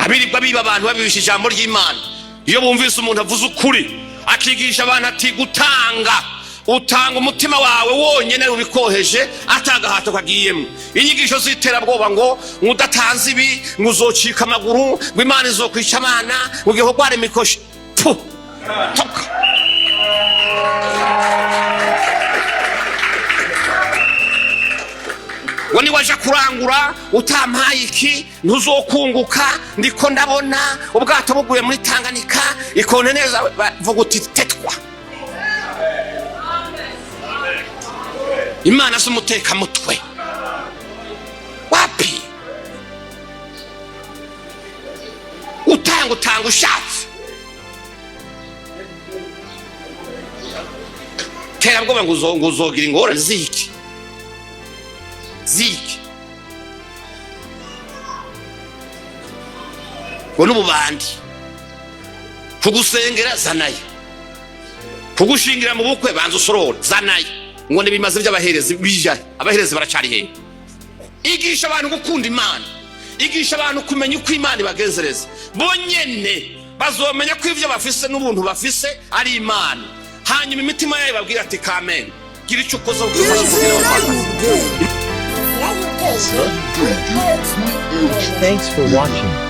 abirirwa biba abantu babibisha ijambo ry'Imana. Iyo bumvise umuntu avuze ukuri akigisha abantu ati gutanga, utanga umutima wawe wonyene ubikoheje atagahato kagiyemo. Inyigisho ziterabwoba ngo udatanze ibi ngo uzocika amaguru, ngo Imana izokwica abana, ngo gihogware imikoshi. Toka. Wani waje kurangura utampaye iki ntuzokunguka, ndiko ndabona ubwato buguye muri Tanganyika ikone neza vuga uti tetwa. Imana si umutekamutwe. Wapi? Utanga ushatse. Terabwoba ngo uzogira ingorane ziki. Ngo n'ububandi kugusengera zanaye, kugushingira mu bukwe banza usorora zanaye, ngo nibimaze by'abaherezi bijaye. Abaherezi baracari he? Igisha abantu gukunda Imana, igisha abantu kumenya uko Imana ibagenzereza. Bonyene bazomenya ko ivyo bafise n'ubuntu bafise ari Imana, hanyuma imitima yayo babwira ati amen. Gira icyo ukoza ukufasha kugira. Thanks for watching.